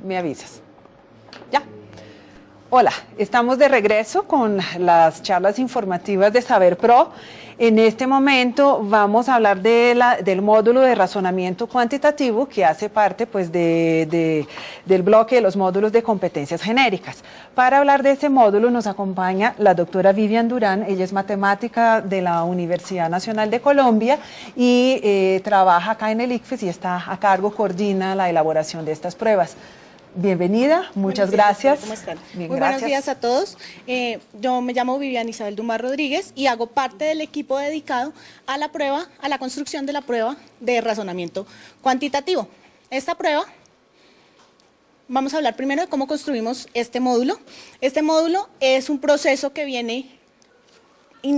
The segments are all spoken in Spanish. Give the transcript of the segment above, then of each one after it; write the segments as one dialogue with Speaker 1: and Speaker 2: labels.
Speaker 1: me avisas. Ya. Hola, estamos de regreso con las charlas informativas de Saber Pro. En este momento vamos a hablar del módulo de razonamiento cuantitativo que hace parte pues, del bloque de los módulos de competencias genéricas. Para hablar de este módulo nos acompaña la doctora Vivian Durán. Ella es matemática de la Universidad Nacional de Colombia y trabaja acá en el ICFES y está a cargo, coordina la elaboración de estas pruebas. Bienvenida, muchas gracias.
Speaker 2: ¿Cómo están?
Speaker 1: Bien,
Speaker 2: muy
Speaker 1: gracias.
Speaker 2: Buenos días a todos. Yo me llamo Vivian Isabel Dumar Rodríguez y hago parte del equipo dedicado a la prueba, a la construcción de la prueba de razonamiento cuantitativo. Esta prueba, vamos a hablar primero de cómo construimos este módulo. Este módulo es un proceso que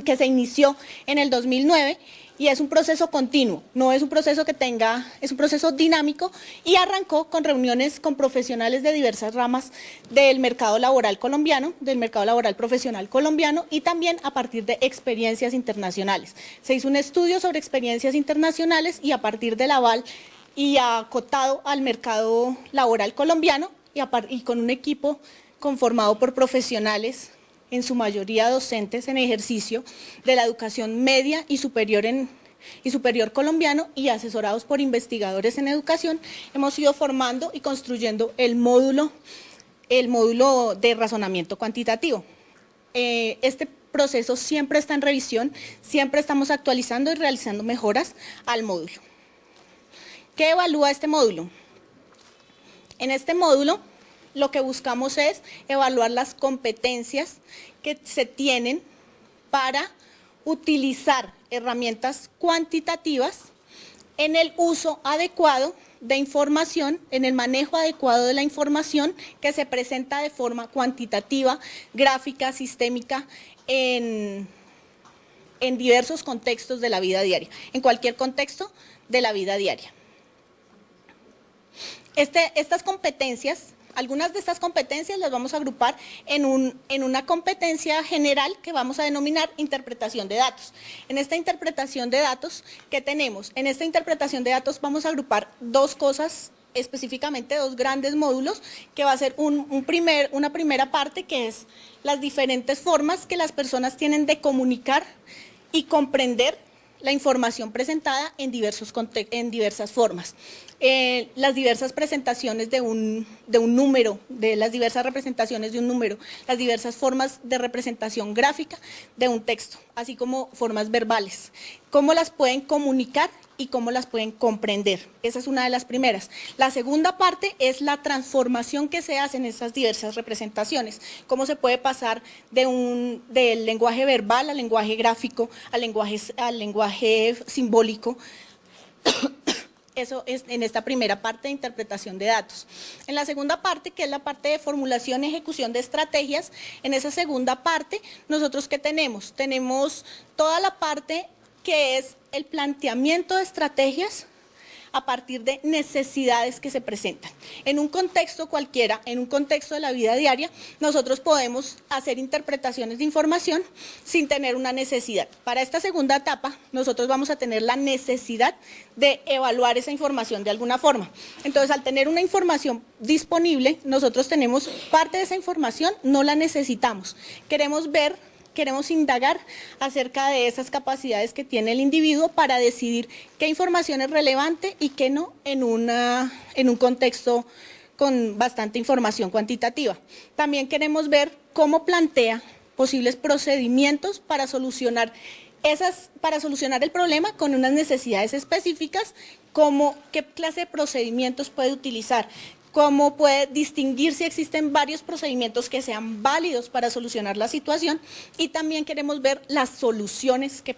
Speaker 2: que se inició en el 2009 y es un proceso continuo, no es un proceso es un proceso dinámico y arrancó con reuniones con profesionales de diversas ramas del mercado laboral colombiano, del mercado laboral profesional colombiano y también a partir de experiencias internacionales. Se hizo un estudio sobre experiencias internacionales y a partir del aval y acotado al mercado laboral colombiano y con un equipo conformado por profesionales en su mayoría docentes en ejercicio de la educación media y superior colombiano y asesorados por investigadores en educación, hemos ido formando y construyendo el módulo de razonamiento cuantitativo. Este proceso siempre está en revisión, siempre estamos actualizando y realizando mejoras al módulo. ¿Qué evalúa este módulo? En este módulo lo que buscamos es evaluar las competencias que se tienen para utilizar herramientas cuantitativas en el uso adecuado de información, en el manejo adecuado de la información que se presenta de forma cuantitativa, gráfica, sistémica, en diversos contextos de la vida diaria, en cualquier contexto de la vida diaria. Estas competencias, algunas de estas competencias las vamos a agrupar en una competencia general que vamos a denominar interpretación de datos. En esta interpretación de datos, ¿qué tenemos? En esta interpretación de datos vamos a agrupar dos cosas, específicamente dos grandes módulos, que va a ser una primera parte que es las diferentes formas que las personas tienen de comunicar y comprender la información presentada en diversas formas. Las diversas presentaciones de un número, de las diversas representaciones de un número, las diversas formas de representación gráfica de un texto, así como formas verbales, cómo las pueden comunicar y cómo las pueden comprender. Esa es una de las primeras. La segunda parte es la transformación que se hace en esas diversas representaciones, cómo se puede pasar del lenguaje verbal al lenguaje gráfico, al lenguaje simbólico. Eso es en esta primera parte de interpretación de datos. En la segunda parte, que es la parte de formulación y ejecución de estrategias, en esa segunda parte, nosotros ¿qué tenemos? Tenemos toda la parte que es el planteamiento de estrategias a partir de necesidades que se presentan. En un contexto cualquiera, en un contexto de la vida diaria, nosotros podemos hacer interpretaciones de información sin tener una necesidad. Para esta segunda etapa, nosotros vamos a tener la necesidad de evaluar esa información de alguna forma. Entonces, al tener una información disponible, nosotros tenemos parte de esa información, no la necesitamos. Queremos indagar acerca de esas capacidades que tiene el individuo para decidir qué información es relevante y qué no en un contexto con bastante información cuantitativa. También queremos ver cómo plantea posibles procedimientos para solucionar el problema con unas necesidades específicas, como qué clase de procedimientos puede utilizar, cómo puede distinguir si existen varios procedimientos que sean válidos para solucionar la situación, y también queremos ver las soluciones que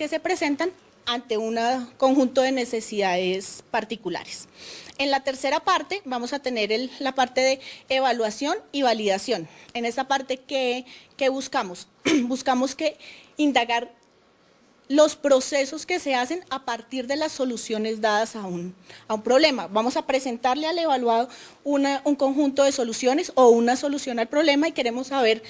Speaker 2: se presentan ante un conjunto de necesidades particulares. En la tercera parte vamos a tener la parte de evaluación y validación. En esa parte, ¿qué buscamos? Buscamos indagar los procesos que se hacen a partir de las soluciones dadas a un problema. Vamos a presentarle al evaluado un conjunto de soluciones o una solución al problema y queremos saber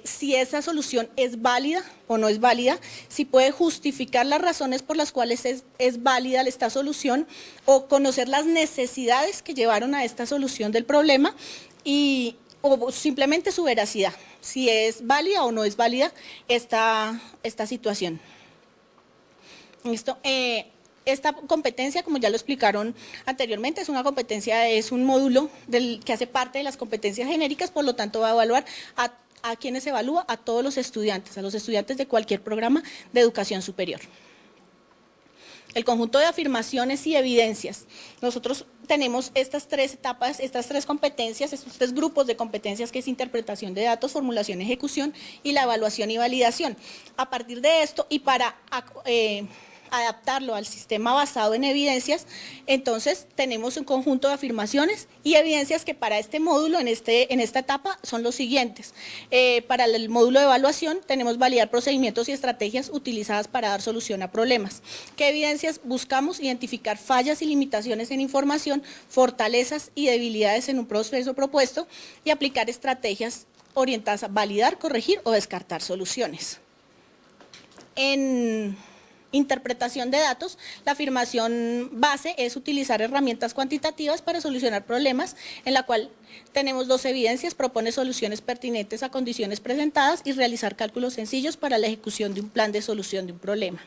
Speaker 2: si esa solución es válida o no es válida, si puede justificar las razones por las cuales es válida esta solución o conocer las necesidades que llevaron a esta solución del problema o simplemente su veracidad, si es válida o no es válida esta situación. Esta competencia, como ya lo explicaron anteriormente, es una competencia, es un módulo que hace parte de las competencias genéricas, por lo tanto va a evaluar a quienes evalúa, a todos los estudiantes, a los estudiantes de cualquier programa de educación superior. El conjunto de afirmaciones y evidencias. Nosotros tenemos estas tres etapas, estas tres competencias, estos tres grupos de competencias que es interpretación de datos, formulación, ejecución y la evaluación y validación. A partir de esto y para adaptarlo al sistema basado en evidencias, entonces tenemos un conjunto de afirmaciones y evidencias que para este módulo, en esta etapa, son los siguientes. Para el módulo de evaluación tenemos validar procedimientos y estrategias utilizadas para dar solución a problemas. ¿Qué evidencias buscamos? Identificar fallas y limitaciones en información, fortalezas y debilidades en un proceso propuesto y aplicar estrategias orientadas a validar, corregir o descartar soluciones. En interpretación de datos, la afirmación base es utilizar herramientas cuantitativas para solucionar problemas, en la cual tenemos dos evidencias: propone soluciones pertinentes a condiciones presentadas y realizar cálculos sencillos para la ejecución de un plan de solución de un problema.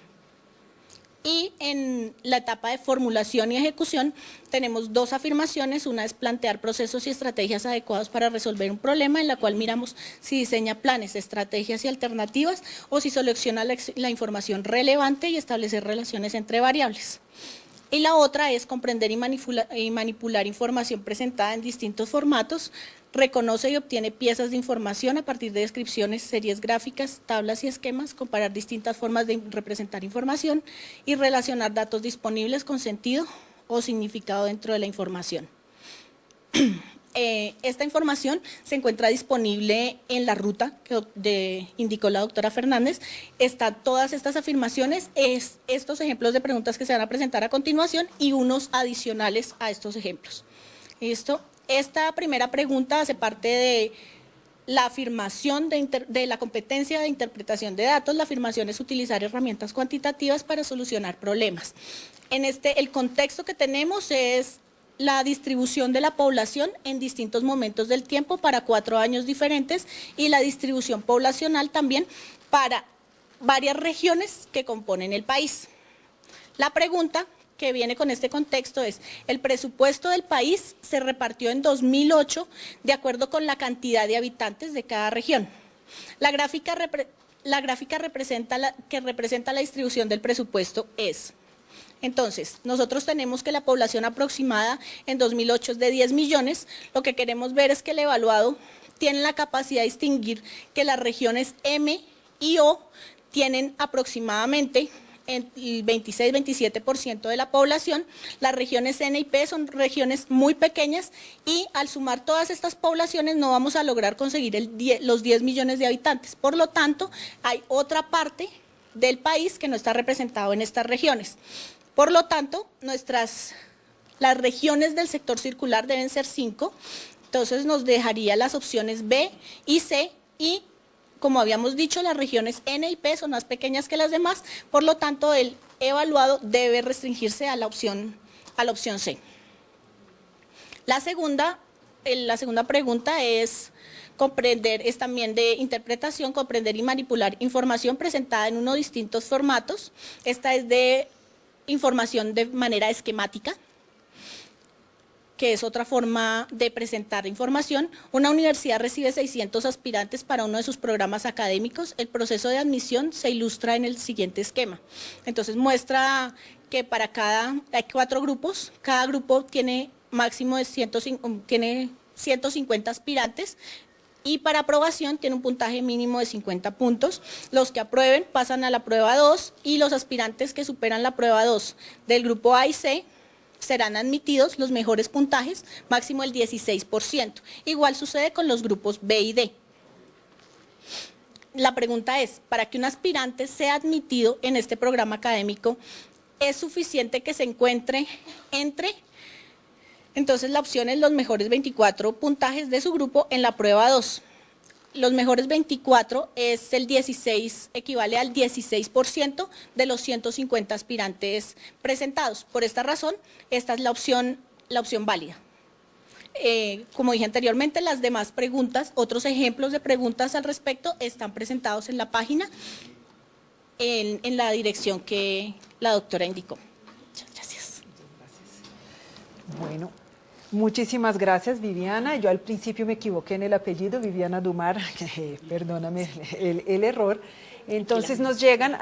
Speaker 2: Y en la etapa de formulación y ejecución tenemos dos afirmaciones. Una es plantear procesos y estrategias adecuados para resolver un problema, en la cual miramos si diseña planes, estrategias y alternativas o si selecciona la información relevante y establecer relaciones entre variables. Y la otra es comprender y manipular información presentada en distintos formatos, reconoce y obtiene piezas de información a partir de descripciones, series gráficas, tablas y esquemas, comparar distintas formas de representar información y relacionar datos disponibles con sentido o significado dentro de la información. Esta información se encuentra disponible en la ruta que indicó la doctora Fernández. Están todas estas afirmaciones, estos ejemplos de preguntas que se van a presentar a continuación y unos adicionales a estos ejemplos. Esta primera pregunta hace parte de la afirmación de la competencia de interpretación de datos. La afirmación es utilizar herramientas cuantitativas para solucionar problemas. El contexto que tenemos es la distribución de la población en distintos momentos del tiempo para 4 años diferentes y la distribución poblacional también para varias regiones que componen el país. La pregunta que viene con este contexto es: el presupuesto del país se repartió en 2008 de acuerdo con la cantidad de habitantes de cada región. La gráfica representa la distribución del presupuesto es: entonces, nosotros tenemos que la población aproximada en 2008 es de 10 millones. Lo que queremos ver es que el evaluado tiene la capacidad de distinguir que las regiones M y O tienen aproximadamente el 26-27% de la población. Las regiones N y P son regiones muy pequeñas y al sumar todas estas poblaciones no vamos a lograr conseguir los 10 millones de habitantes. Por lo tanto, hay otra parte del país que no está representado en estas regiones. Por lo tanto, las regiones del sector circular deben ser 5, entonces nos dejaría las opciones B y C y, como habíamos dicho, las regiones N y P son más pequeñas que las demás, por lo tanto el evaluado debe restringirse a la opción C. La segunda pregunta es también de interpretación, comprender y manipular información presentada en uno de distintos formatos. Esta es de información de manera esquemática, que es otra forma de presentar información. Una universidad recibe 600 aspirantes para uno de sus programas académicos. El proceso de admisión se ilustra en el siguiente esquema. Entonces muestra que hay 4 grupos, cada grupo tiene máximo de 150 aspirantes y para aprobación tiene un puntaje mínimo de 50 puntos. Los que aprueben pasan a la prueba 2 y los aspirantes que superan la prueba 2 del grupo A y C serán admitidos los mejores puntajes, máximo el 16%. Igual sucede con los grupos B y D. la pregunta es, para que un aspirante sea admitido en este programa académico, ¿es suficiente que se encuentre entre? Entonces la opción es los mejores 24 puntajes de su grupo en la prueba 2. Los mejores 24 es el 16, equivale al 16% de los 150 aspirantes presentados. Por esta razón, esta es la opción válida. Como dije anteriormente, las demás preguntas, otros ejemplos de preguntas al respecto están presentados en la página, en la dirección que la doctora indicó. Muchas gracias.
Speaker 1: Bueno, muchísimas gracias, Viviana. Yo al principio me equivoqué en el apellido, Viviana Dumar, perdóname el error. Entonces nos llegan,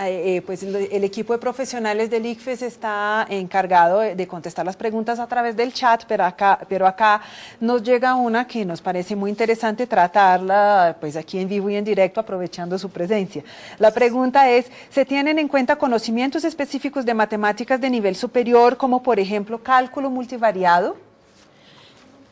Speaker 1: pues el equipo de profesionales del ICFES está encargado de contestar las preguntas a través del chat, pero acá nos llega una que nos parece muy interesante tratarla, pues aquí en vivo y en directo, aprovechando su presencia. La pregunta es, ¿se tienen en cuenta conocimientos específicos de matemáticas de nivel superior, como por ejemplo cálculo multivariado?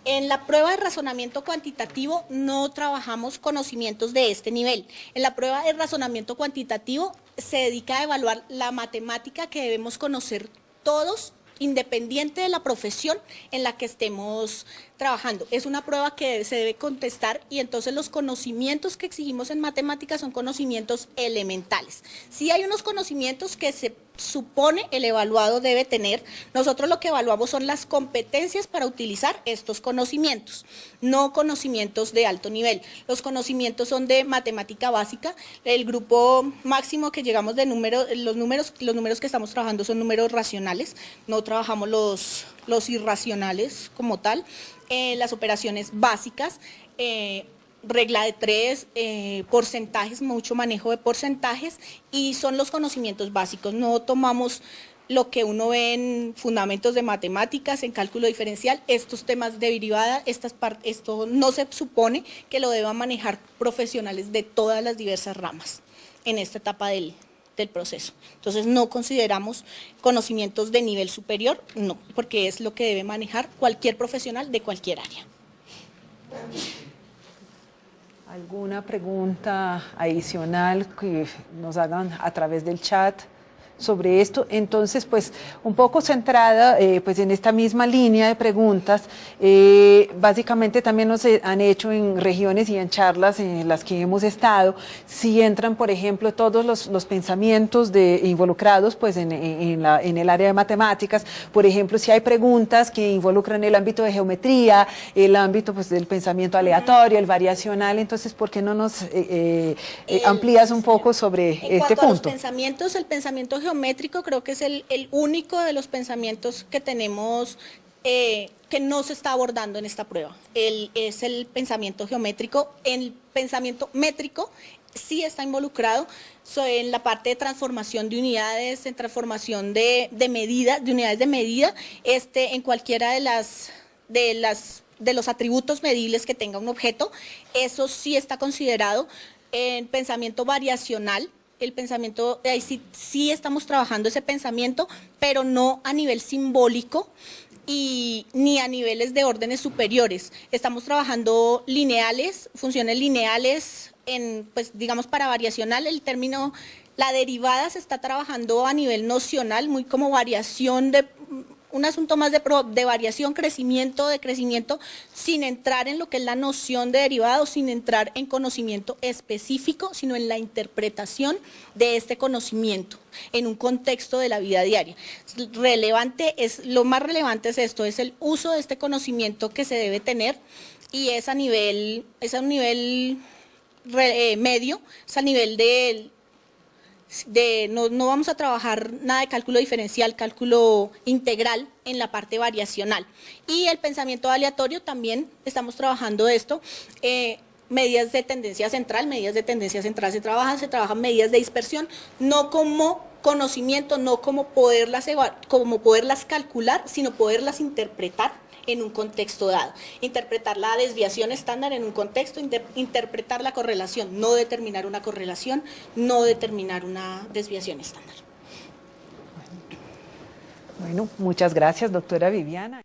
Speaker 2: En la prueba de razonamiento cuantitativo no trabajamos conocimientos de este nivel. En la prueba de razonamiento cuantitativo se dedica a evaluar la matemática que debemos conocer todos, independiente de la profesión en la que estemos trabajando. Es una prueba que se debe contestar y entonces los conocimientos que exigimos en matemáticas son conocimientos elementales. Sí hay unos conocimientos que se supone el evaluado debe tener. Nosotros lo que evaluamos son las competencias para utilizar estos conocimientos, no conocimientos de alto nivel. Los conocimientos son de matemática básica. El grupo máximo que llegamos de números, los números que estamos trabajando son números racionales, no trabajamos los irracionales como tal. Las operaciones básicas, regla de 3, porcentajes, mucho manejo de porcentajes, y son los conocimientos básicos. No tomamos lo que uno ve en fundamentos de matemáticas, en cálculo diferencial, estos temas de derivada, esto no se supone que lo deban manejar profesionales de todas las diversas ramas en esta etapa del proceso. Entonces no consideramos conocimientos de nivel superior, no, porque es lo que debe manejar cualquier profesional de cualquier área.
Speaker 1: ¿Alguna pregunta adicional que nos hagan a través del chat sobre esto? Entonces, pues, un poco centrada pues en esta misma línea de preguntas, básicamente también nos han hecho en regiones y en charlas en las que hemos estado, si entran, por ejemplo, todos los pensamientos involucrados pues en el área de matemáticas, por ejemplo, si hay preguntas que involucran el ámbito de geometría, el ámbito pues del pensamiento aleatorio, el variacional, entonces, ¿por qué no nos amplías un poco sobre este punto?
Speaker 2: Los pensamientos, el pensamiento geométrico creo que es el único de los pensamientos que tenemos que no se está abordando en esta prueba. Es el pensamiento geométrico. El pensamiento métrico sí está involucrado en la parte de transformación de unidades, en transformación de medidas, de unidades de medida, en cualquiera de los atributos medibles que tenga un objeto. Eso sí está considerado. En pensamiento variacional, el pensamiento, ahí sí estamos trabajando ese pensamiento, pero no a nivel simbólico ni a niveles de órdenes superiores. Estamos trabajando lineales, funciones lineales, pues digamos para variacional, el término, la derivada se está trabajando a nivel nocional, muy como variación un asunto más de variación, decrecimiento, sin entrar en lo que es la noción de derivado, sin entrar en conocimiento específico, sino en la interpretación de este conocimiento en un contexto de la vida diaria. Lo más relevante es esto, es el uso de este conocimiento que se debe tener, y es a un nivel medio, es a nivel no vamos a trabajar nada de cálculo diferencial, cálculo integral en la parte variacional. Y el pensamiento aleatorio también estamos trabajando esto, medidas de tendencia central se trabajan medidas de dispersión, no como conocimiento, no como poderlas calcular, sino poderlas interpretar en un contexto dado. Interpretar la desviación estándar en un contexto, interpretar la correlación, no determinar una correlación, no determinar una desviación estándar.
Speaker 1: Bueno, muchas gracias, doctora Viviana.